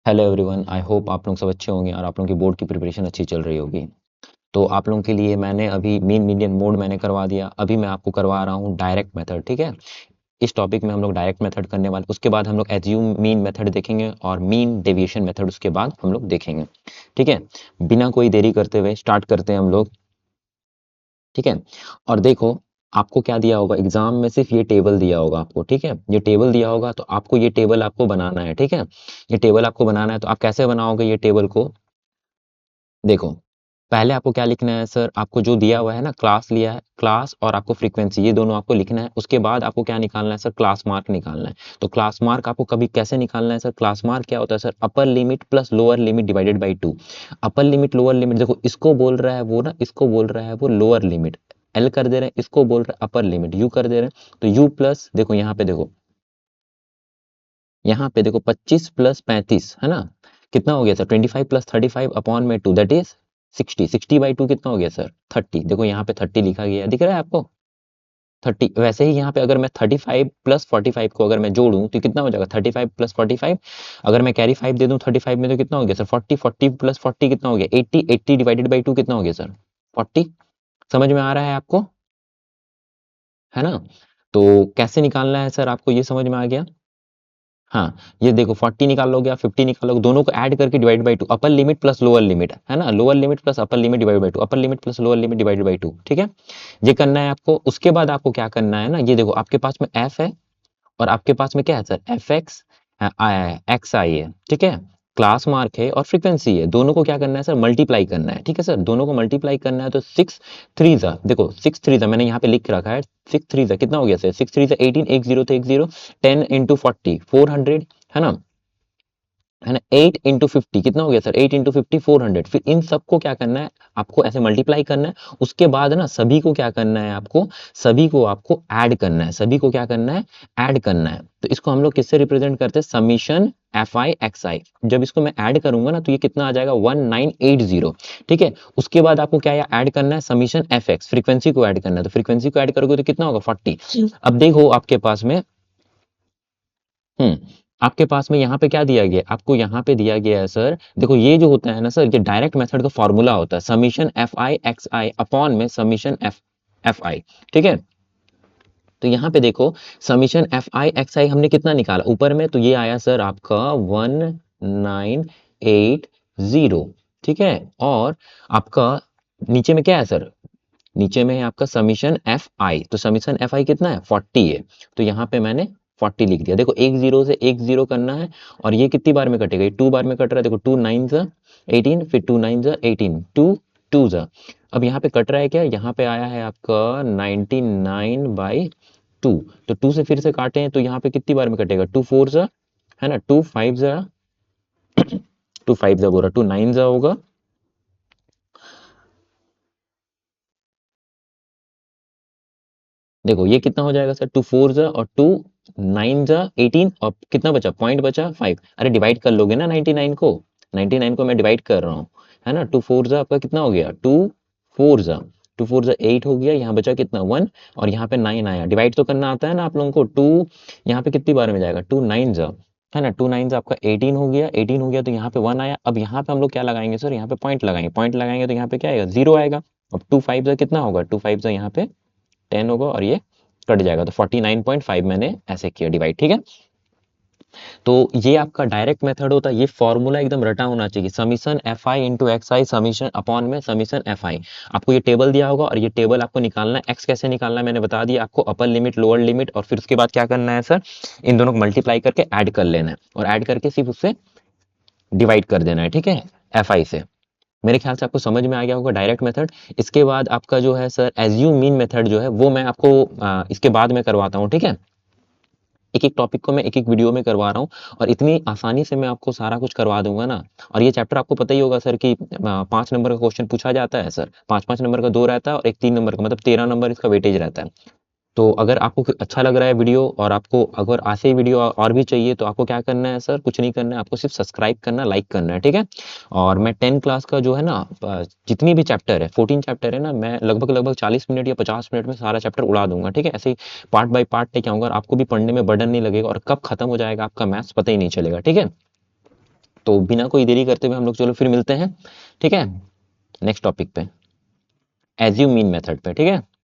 Hello everyone, I hope आप लोग सब अच्छे होंगे और आप लोगों की बोर्ड की प्रिपरेशन अच्छी चल रही होगी। तो आप लोगों के लिए मैंने अभी मीन मीडियन मोड मैंने करवा दिया। अभी मैं आपको करवा रहा हूँ डायरेक्ट मेथड, ठीक है। इस टॉपिक में हम लोग डायरेक्ट मेथड करने वाले, उसके बाद हम लोग एज्यूम मीन मेथड देखेंगे और मीन डेविएशन मेथड उसके बाद हम लोग देखेंगे, ठीक है। बिना कोई देरी करते हुए स्टार्ट करते हैं हम लोग, ठीक है। और देखो, आपको क्या दिया होगा एग्जाम में, सिर्फ ये टेबल दिया होगा आपको, ठीक है। ये टेबल दिया होगा तो आपको ये टेबल आपको बनाना है, ठीक है। ये टेबल आपको बनाना है तो आप कैसे बनाओगे ये टेबल को, देखो। पहले आपको क्या लिखना है सर, आपको जो दिया हुआ है ना, क्लास लिया है, क्लास और आपको फ्रीक्वेंसी, ये दोनों आपको लिखना है। उसके बाद आपको क्या निकालना है सर, क्लास मार्क निकालना है। तो क्लास मार्क आपको कभी कैसे निकालना है सर, क्लास मार्क क्या होता है sir, upper limit plus lower limit divided by 2। Upper limit lower limit, देखो इसको बोल रहा है वो ना, इसको बोल रहा है वो लोअर लिमिट, एल कर दे रहे हैं, इसको बोल रहे हैं अपर लिमिट, यू कर दे रहे हैं। तो यू प्लस, देखो यहाँ पे देखो, यहाँ पे देखो 25 प्लस 35 है ना, कितना हो गया सर, 25 प्लस 35 अपॉन में 2 दैट इज 60। 60 बाई 2 कितना हो गया सर, 30। देखो यहाँ पे 30 लिखा गया है, दिख रहा है आपको 30। वैसे ही यहाँ पे अगर मैं 35 प्लस 45 को अगर मैं जोड़ूं तो कितना हो जाएगा, 35 प्लस 45, अगर मैं कैरी 5 दे दूं 35 में तो कितना हो गया सर, 40। 40 प्लस 40 कितना हो गया, 80। 80 डिवाइडेड बाई 2 कितना हो गया सर, 40। समझ में आ रहा है आपको, है ना। तो कैसे निकालना है सर आपको, ये समझ में आ गया। हाँ, ये देखो 40 निकालोगे या 50 निकालोगे, दोनों को ऐड करके divide by 2, upper limit plus lower limit, है ना, lower limit plus upper limit divide by 2, upper limit plus lower limit divide by 2, ठीक है। ये करना है आपको। उसके बाद आपको क्या करना है ना, ये देखो आपके पास में एफ है और आपके पास में क्या है सर, एफ एक्स एक्स आई है, ठीक है। क्लास मार्क है और फ्रीक्वेंसी है, दोनों को क्या करना है सर, मल्टीप्लाई करना है, ठीक है सर। दोनों को मल्टीप्लाई करना है तो 6 3 जा, देखो 6 3 जा, मैंने यहाँ पे लिख के रखा है 6 3 जा कितना हो गया सर, 6 3 जा 18, एक जीरो तो एक जीरो, 10 इंटू 40 400, है ना, है ना। 8 इंटू 50 कितना हो गया सर, 8 इंटू 50 400। फिर इन सबको क्या करना है, आपको ऐसे मल्टीप्लाई करना है। उसके बाद ना सभी को क्या करना है आपको, सभी को आपको ऐड करना है, सभी को क्या करना है, ऐड करना है। तो इसको हम लोग किससे रिप्रेजेंट करते हैं, समीशन एफ आई एक्स आई। जब इसको मैं ऐड करूंगा ना तो ये कितना आ जाएगा 1980, ठीक है। उसके बाद आपको क्या ऐड करना है, समीशन एफ एक्स, फ्रीक्वेंसी को ऐड करना है। तो फ्रीक्वेंसी को ऐड करोगे तो कितना होगा 40। अब देखो आपके पास में, हम्म, आपके पास में यहाँ पे क्या दिया गया है? आपको यहाँ पे दिया गया है सर, देखो ये जो होता है ना सर, ये डायरेक्ट मेथड का फॉर्मूला होता है, summation F I x I upon में समीशन एफ एफ आई, ठीक है। तो यहाँ पे देखो, समीशन एफ आई एक्स आई हमने कितना निकाला ऊपर में, तो ये आया सर आपका 1980, ठीक है। और आपका नीचे में क्या है सर, नीचे में है आपका समीशन एफ आई, तो समीशन एफ आई कितना है 40 है। तो यहाँ पे मैंने 40 लिख दिया। देखो एक जीरो से एक जीरो करना है और ये कितनी बार में कटेगा, ये 2 बार में कट रहा है। देखो 2 9 जा 18, फिर 2 9 जा 18, 2 2 जा। अब यहाँ पे कट रहा है क्या, यहाँ पे आया है आपका 99/2। तो 2 से फिर से काटे हैं तो यहाँ पे कितनी बार में कटेगा, 2 4 जा, है ना, 2 5 जा, 2 5 जा बोल रहा, 2 9 जा होगा, देखो ये कितना हो जाएगा सर, 2 4 जा और 2 9 जा 18, और कितना बचा, पॉइंट बचा 5। अरे डिवाइड कर लोगे ना 99 को, 99 को मैं डिवाइड कर रहा हूँ, है ना। 2 4 जा आपका कितना हो गया, 2 4 जा, 2 4 जा 8 हो गया, यहाँ बचा कितना 1, और यहाँ पे 9 आया। डिवाइड तो करना आता है ना आप लोगों को। 2 यहाँ पे कितनी बार में जाएगा, 2 9 जा, है ना, 2 9 जा आपका 18 हो गया, 18 हो गया तो यहाँ पे 1 आया। अब यहाँ पे हम लोग क्या लगाएंगे सर, यहाँ पे पॉइंट लगाएंगे, पॉइंट लगाएंगे तो यहाँ पे क्या आएगा, 0 आएगा। अब 2 5 जा कितना होगा, 2 5 जा यहाँ पे 10 होगा और ये कट जाएगा, तो 49.5 मैंने ऐसे किया डिवाइड, ठीक है। तो ये आपका डायरेक्ट मेथड होता है, ये फॉर्मूला एकदम रटा होना चाहिए, summation F I into x I summation upon में समीशन एफ आई। आपको ये टेबल दिया होगा और ये टेबल आपको निकालना है। एक्स कैसे निकालना है मैंने बता दिया आपको, अपर लिमिट लोअर लिमिट, और फिर उसके बाद क्या करना है सर, इन दोनों को मल्टीप्लाई करके ऐड कर लेना है और ऐड करके सिर्फ उससे डिवाइड कर देना है, ठीक है, एफ आई से। मेरे ख्याल से आपको समझ में आ गया होगा डायरेक्ट मेथड। इसके बाद आपका जो है सर एज्यूम मीन मेथड जो है वो मैं आपको इसके बाद में करवाता हूँ, ठीक है। एक एक टॉपिक को मैं एक एक वीडियो में करवा रहा हूँ और इतनी आसानी से मैं आपको सारा कुछ करवा दूंगा ना। और ये चैप्टर आपको पता ही होगा सर कि 5 नंबर का क्वेश्चन पूछा जाता है सर, 5 5 नंबर का 2 रहता है और एक 3 नंबर का, मतलब 13 नंबर इसका वेटेज रहता है। तो अगर आपको अच्छा लग रहा है वीडियो और आपको अगर ऐसे ही वीडियो और भी चाहिए तो आपको क्या करना है सर, कुछ नहीं करना है, आपको सिर्फ सब्सक्राइब करना, लाइक करना है, ठीक है। और मैं 10 क्लास का जो है ना, जितनी भी चैप्टर है 14 चैप्टर है ना, मैं लगभग लगभग 40 मिनट या 50 मिनट में सारा चैप्टर उड़ा दूंगा, ठीक है। ऐसे ही पार्ट बाय पार्ट लेके आऊंगा और आपको भी पढ़ने में बर्डन नहीं लगेगा और कब खत्म हो जाएगा आपका मैथ्स पता ही नहीं चलेगा, ठीक है। तो बिना कोई देरी करते हुए हम लोग चलो फिर मिलते हैं, ठीक है, नेक्स्ट टॉपिक पे, एज्यूम मीन मेथड पे, ठीक है।